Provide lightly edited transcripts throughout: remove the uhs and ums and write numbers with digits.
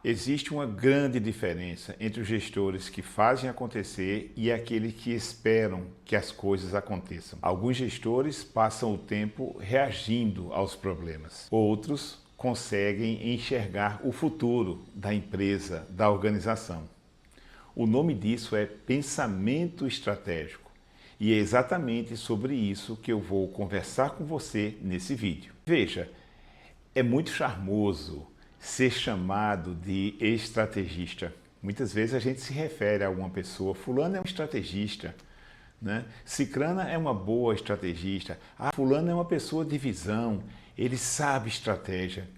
Existe uma grande diferença entre os gestores que fazem acontecer e aqueles que esperam que as coisas aconteçam. Alguns gestores passam o tempo reagindo aos problemas. Outros conseguem enxergar o futuro da empresa, da organização. O nome disso é pensamento estratégico. E é exatamente sobre isso que eu vou conversar com você nesse vídeo. Veja, é muito charmoso ser chamado de estrategista. Muitas vezes a gente se refere a uma pessoa, fulano é um estrategista, né? Cicrana é uma boa estrategista, fulano é uma pessoa de visão, ele sabe estratégia.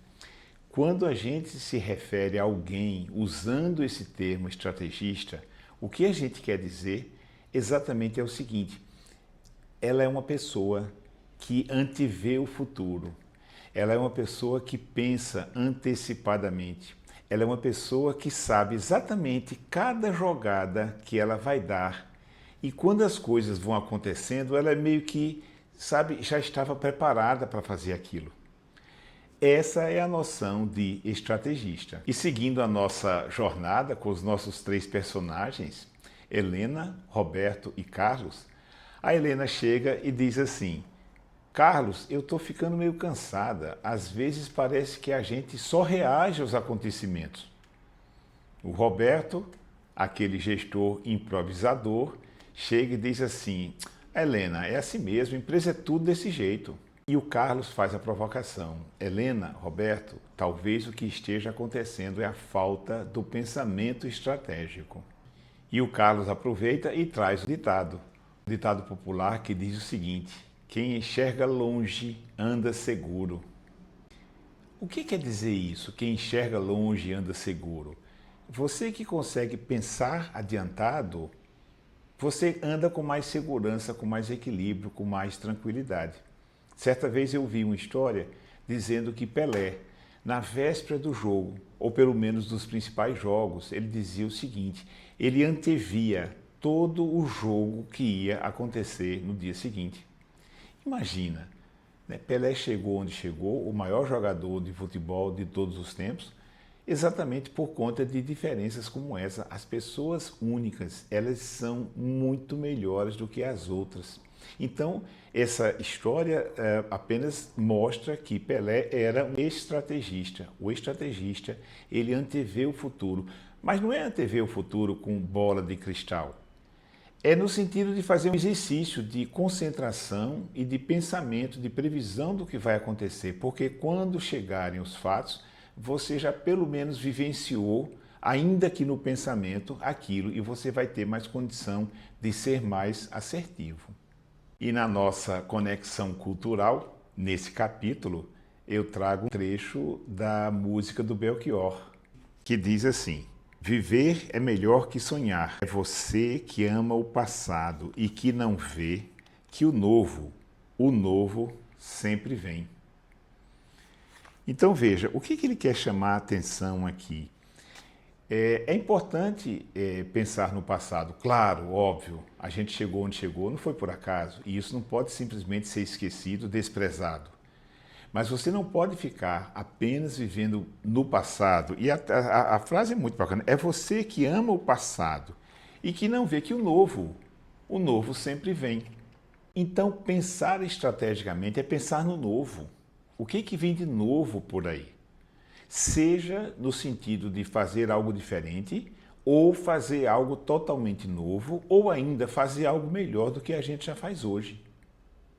Quando a gente se refere a alguém usando esse termo estrategista, o que a gente quer dizer exatamente é o seguinte: ela é uma pessoa que antevê o futuro. Ela é uma pessoa que pensa antecipadamente. Ela é uma pessoa que sabe exatamente cada jogada que ela vai dar. E quando as coisas vão acontecendo, ela é meio que, sabe, já estava preparada para fazer aquilo. Essa é a noção de estrategista. E seguindo a nossa jornada com os nossos três personagens, Helena, Roberto e Carlos, a Helena chega e diz assim: Carlos, eu estou ficando meio cansada. Às vezes parece que a gente só reage aos acontecimentos. O Roberto, aquele gestor improvisador, chega e diz assim: Helena, é assim mesmo, empresa é tudo desse jeito. E o Carlos faz a provocação: Helena, Roberto, talvez o que esteja acontecendo é a falta do pensamento estratégico. E o Carlos aproveita e traz o ditado popular que diz o seguinte: quem enxerga longe anda seguro. O que quer dizer isso? Quem enxerga longe anda seguro. Você que consegue pensar adiantado, você anda com mais segurança, com mais equilíbrio, com mais tranquilidade. Certa vez eu vi uma história dizendo que Pelé, na véspera do jogo, ou pelo menos dos principais jogos, ele dizia o seguinte: ele antevia todo o jogo que ia acontecer no dia seguinte. Imagina, né? Pelé chegou onde chegou, o maior jogador de futebol de todos os tempos, exatamente por conta de diferenças como essa. As pessoas únicas, elas são muito melhores do que as outras. Então, essa história apenas mostra que Pelé era um estrategista. O estrategista, ele antevê o futuro, mas não é antever o futuro com bola de cristal. É no sentido de fazer um exercício de concentração e de pensamento, de previsão do que vai acontecer, porque quando chegarem os fatos, você já pelo menos vivenciou, ainda que no pensamento, aquilo, e você vai ter mais condição de ser mais assertivo. E na nossa conexão cultural, nesse capítulo, eu trago um trecho da música do Belchior, que diz assim: viver é melhor que sonhar. É você que ama o passado e que não vê que o novo sempre vem. Então veja, o que ele quer chamar a atenção aqui? É importante pensar no passado. Claro, óbvio, a gente chegou onde chegou, não foi por acaso. E isso não pode simplesmente ser esquecido, desprezado. Mas você não pode ficar apenas vivendo no passado. E a frase é muito bacana. É você que ama o passado e que não vê que o novo sempre vem. Então, pensar estrategicamente é pensar no novo. O que vem de novo por aí? Seja no sentido de fazer algo diferente, ou fazer algo totalmente novo, ou ainda fazer algo melhor do que a gente já faz hoje.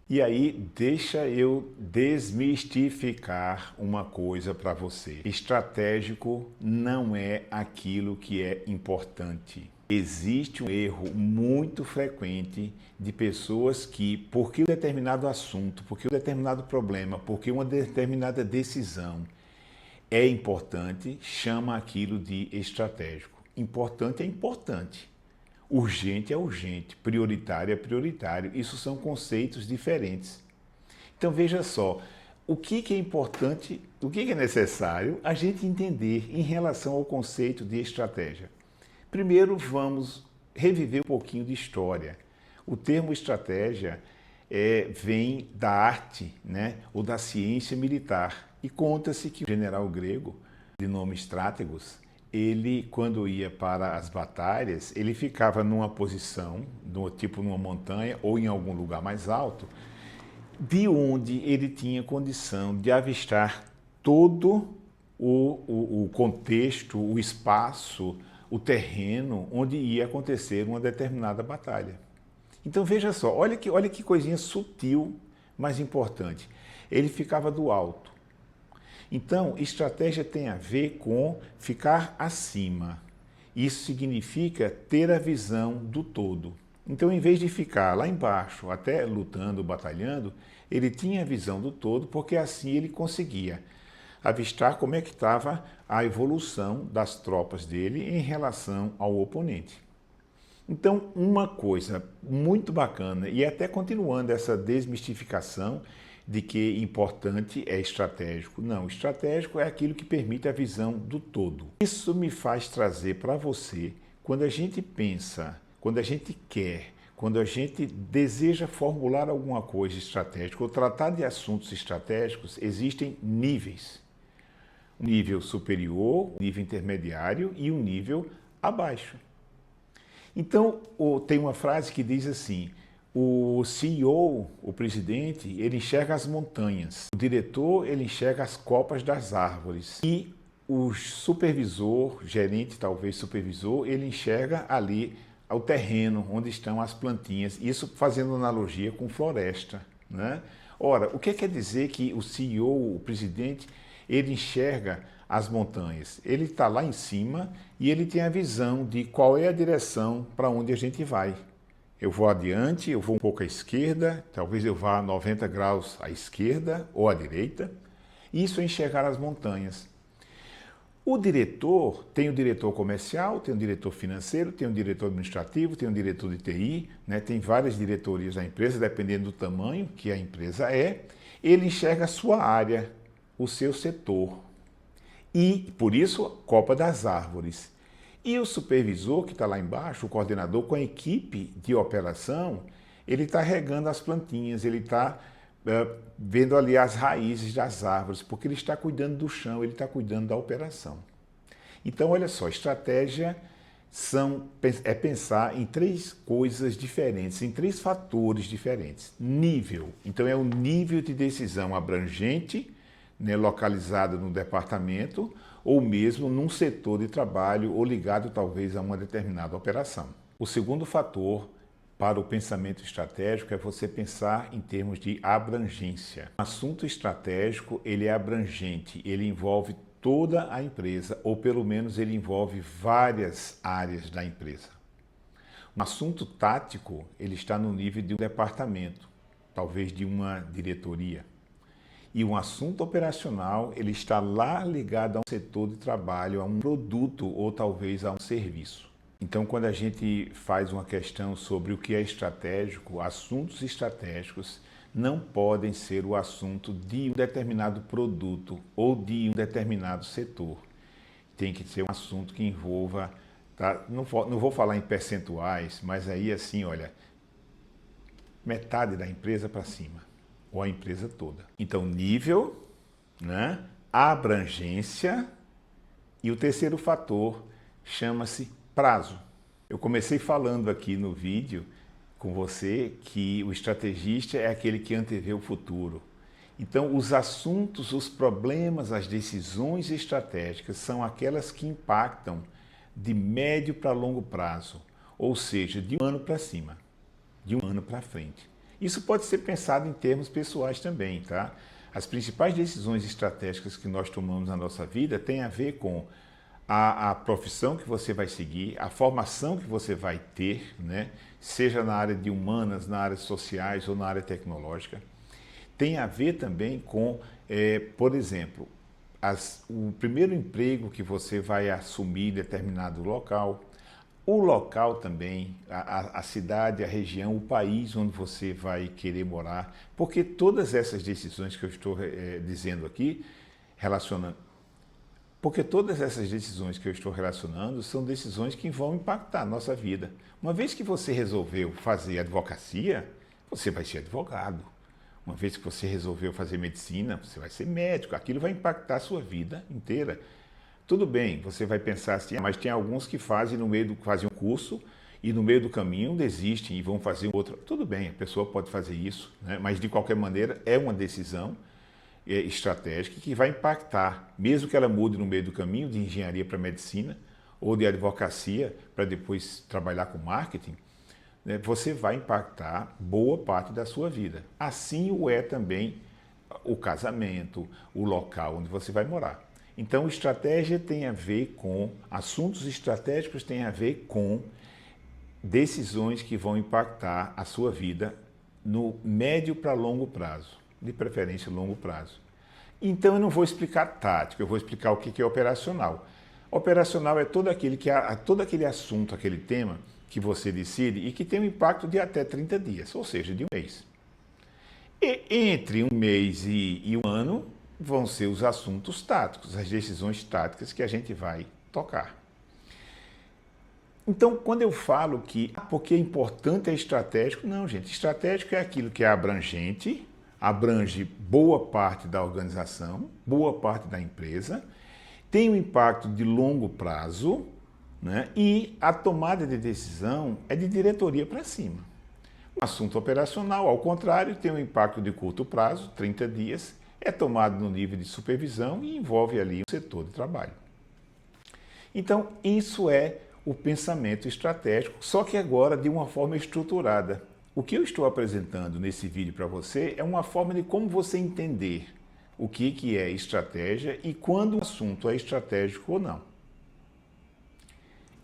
E aí, deixa eu desmistificar uma coisa para você. Estratégico não é aquilo que é importante. Existe um erro muito frequente de pessoas que, porque um determinado assunto, porque um determinado problema, porque uma determinada decisão é importante, chama aquilo de estratégico. Importante é importante. Urgente é urgente, prioritário é prioritário. Isso são conceitos diferentes. Então veja só, o que é importante, o que é necessário a gente entender em relação ao conceito de estratégia. Primeiro vamos reviver um pouquinho de história. O termo estratégia vem da arte, né, ou da ciência militar. E conta-se que o general grego, de nome Stratégos, ele, quando ia para as batalhas, ele ficava numa posição, tipo numa montanha ou em algum lugar mais alto, de onde ele tinha condição de avistar todo o contexto, o espaço, o terreno onde ia acontecer uma determinada batalha. Então veja só, olha que coisinha sutil, mas importante. Ele ficava do alto. Então, estratégia tem a ver com ficar acima. Isso significa ter a visão do todo. Então, em vez de ficar lá embaixo, até lutando, batalhando, ele tinha a visão do todo, porque assim ele conseguia avistar como é que estava a evolução das tropas dele em relação ao oponente. Então, uma coisa muito bacana, e até continuando essa desmistificação de que importante é estratégico. Não, estratégico é aquilo que permite a visão do todo. Isso me faz trazer para você, quando a gente pensa, quando a gente quer, quando a gente deseja formular alguma coisa estratégica ou tratar de assuntos estratégicos, existem níveis. Um nível superior, um nível intermediário e um nível abaixo. Então, tem uma frase que diz assim: o CEO, o presidente, ele enxerga as montanhas. O diretor, ele enxerga as copas das árvores. E o supervisor, gerente, talvez supervisor, ele enxerga ali o terreno onde estão as plantinhas. Isso fazendo analogia com floresta, né? Ora, o que quer dizer que o CEO, o presidente, ele enxerga as montanhas? Ele está lá em cima e ele tem a visão de qual é a direção para onde a gente vai. Eu vou adiante, eu vou um pouco à esquerda, talvez eu vá a 90 graus à esquerda ou à direita. Isso é enxergar as montanhas. O diretor, tem o diretor comercial, tem o diretor financeiro, tem o diretor administrativo, tem o diretor de TI, né? Tem várias diretorias da empresa, dependendo do tamanho que a empresa é. Ele enxerga a sua área, o seu setor. E, por isso, copa das árvores. E o supervisor, que está lá embaixo, o coordenador, com a equipe de operação, ele está regando as plantinhas, ele está vendo ali as raízes das árvores, porque ele está cuidando do chão, ele está cuidando da operação. Então, olha só, estratégia é pensar em três coisas diferentes, em três fatores diferentes. Nível, então é o nível de decisão abrangente, né, localizado no departamento, ou mesmo num setor de trabalho ou ligado talvez a uma determinada operação. O segundo fator para o pensamento estratégico é você pensar em termos de abrangência. O assunto estratégico, ele é abrangente, ele envolve toda a empresa, ou pelo menos ele envolve várias áreas da empresa. Um assunto tático, ele está no nível de um departamento, talvez de uma diretoria. E um assunto operacional, ele está lá ligado a um setor de trabalho, a um produto ou talvez a um serviço. Então, quando a gente faz uma questão sobre o que é estratégico, assuntos estratégicos não podem ser o assunto de um determinado produto ou de um determinado setor. Tem que ser um assunto que envolva, tá? Não vou falar em percentuais, mas aí assim, olha, metade da empresa para cima, ou a empresa toda. Então, nível, né? Abrangência, e o terceiro fator chama-se prazo. Eu comecei falando aqui no vídeo com você que o estrategista é aquele que antevê o futuro. Então, os assuntos, os problemas, as decisões estratégicas são aquelas que impactam de médio para longo prazo, ou seja, de um ano para cima, de um ano para frente. Isso pode ser pensado em termos pessoais também, tá? As principais decisões estratégicas que nós tomamos na nossa vida têm a ver com a profissão que você vai seguir, a formação que você vai ter, né? Seja na área de humanas, na área sociais ou na área tecnológica. Tem a ver também com, por exemplo, o primeiro emprego que você vai assumir em determinado local, o local também, a cidade, a região, o país onde você vai querer morar, porque todas essas decisões que eu estou dizendo aqui, são decisões que vão impactar a nossa vida. Uma vez que você resolveu fazer advocacia, você vai ser advogado. Uma vez que você resolveu fazer medicina, você vai ser médico. Aquilo vai impactar a sua vida inteira. Tudo bem, você vai pensar assim, mas tem alguns que fazem fazem um curso e no meio do caminho desistem e vão fazer outro. Tudo bem, a pessoa pode fazer isso, né? Mas de qualquer maneira é uma decisão estratégica que vai impactar, mesmo que ela mude no meio do caminho de engenharia para medicina ou de advocacia para depois trabalhar com marketing, né? Você vai impactar boa parte da sua vida. Assim o é também o casamento, o local onde você vai morar. Então, estratégia tem a ver com, assuntos estratégicos têm a ver com decisões que vão impactar a sua vida no médio para longo prazo, de preferência longo prazo. Então, eu não vou explicar tática, eu vou explicar o que é operacional. Operacional é todo aquele assunto, aquele tema que você decide e que tem um impacto de até 30 dias, ou seja, de um mês. E entre um mês e um ano vão ser os assuntos táticos, as decisões táticas que a gente vai tocar. Então, quando eu falo que porque é importante é estratégico, não, gente. Estratégico é aquilo que é abrangente, abrange boa parte da organização, boa parte da empresa, tem um impacto de longo prazo, né? E a tomada de decisão é de diretoria para cima. O assunto operacional, ao contrário, tem um impacto de curto prazo, 30 dias, é tomado no nível de supervisão e envolve ali o setor de trabalho. Então, isso é o pensamento estratégico, só que agora de uma forma estruturada. O que eu estou apresentando nesse vídeo para você é uma forma de como você entender o que é estratégia e quando o assunto é estratégico ou não.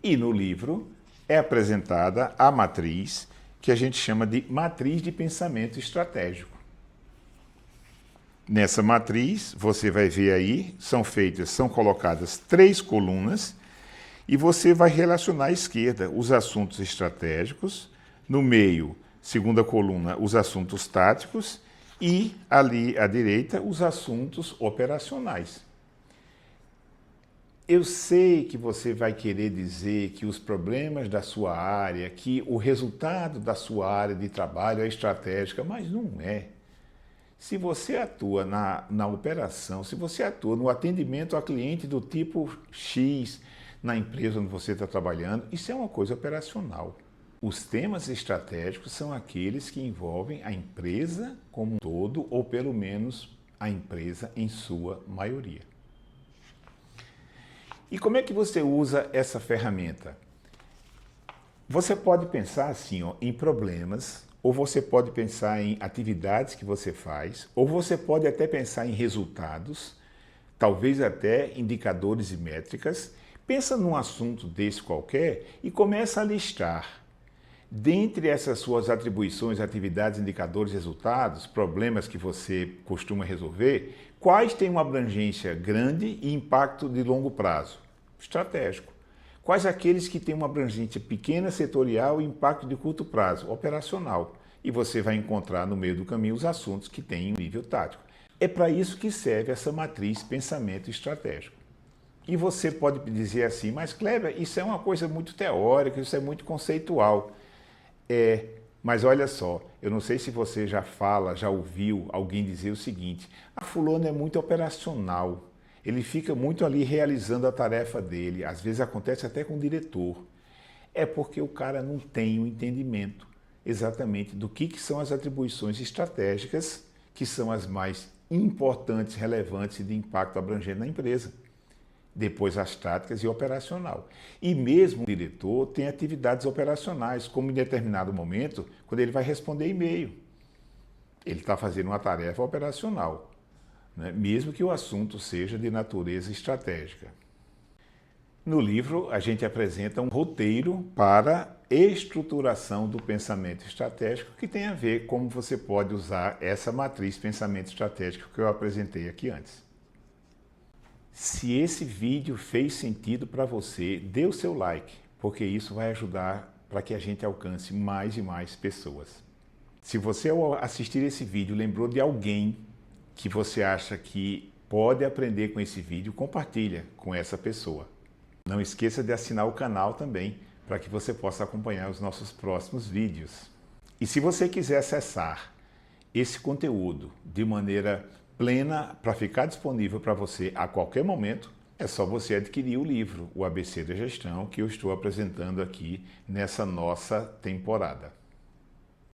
E no livro é apresentada a matriz que a gente chama de matriz de pensamento estratégico. Nessa matriz, você vai ver aí, são colocadas 3 colunas e você vai relacionar à esquerda os assuntos estratégicos, no meio, segunda coluna, os assuntos táticos e ali à direita, os assuntos operacionais. Eu sei que você vai querer dizer que os problemas da sua área, que o resultado da sua área de trabalho é estratégica, mas não é. Se você atua na operação, se você atua no atendimento a cliente do tipo X na empresa onde você está trabalhando, isso é uma coisa operacional. Os temas estratégicos são aqueles que envolvem a empresa como um todo, ou pelo menos a empresa em sua maioria. E como é que você usa essa ferramenta? Você pode pensar assim, em problemas, ou você pode pensar em atividades que você faz, ou você pode até pensar em resultados, talvez até indicadores e métricas. Pensa num assunto desse qualquer e começa a listar, dentre essas suas atribuições, atividades, indicadores, resultados, problemas que você costuma resolver, quais têm uma abrangência grande e impacto de longo prazo? Estratégico. Quais aqueles que têm uma abrangência pequena, setorial e impacto de curto prazo? Operacional. E você vai encontrar no meio do caminho os assuntos que têm um nível tático. É para isso que serve essa matriz pensamento estratégico. E você pode dizer assim, mas Kleber, isso é uma coisa muito teórica, isso é muito conceitual. Mas olha só, eu não sei se você já ouviu alguém dizer o seguinte, fulano é muito operacional, ele fica muito ali realizando a tarefa dele, às vezes acontece até com o diretor. É porque o cara não tem o entendimento exatamente do que são as atribuições estratégicas, que são as mais importantes, relevantes e de impacto abrangente na empresa. Depois as táticas e operacional. E mesmo o diretor tem atividades operacionais, como em determinado momento, quando ele vai responder e-mail. Ele está fazendo uma tarefa operacional, né? Mesmo que o assunto seja de natureza estratégica. No livro, a gente apresenta um roteiro para estruturação do pensamento estratégico que tem a ver com como você pode usar essa matriz pensamento estratégico que eu apresentei aqui antes. Se esse vídeo fez sentido para você, dê o seu like, porque isso vai ajudar para que a gente alcance mais e mais pessoas. Se você, ao assistir esse vídeo, lembrou de alguém que você acha que pode aprender com esse vídeo, compartilha com essa pessoa. Não esqueça de assinar o canal também, para que você possa acompanhar os nossos próximos vídeos. E se você quiser acessar esse conteúdo de maneira plena para ficar disponível para você a qualquer momento, É só você adquirir o livro, o ABC da Gestão, que eu estou apresentando aqui nessa nossa temporada.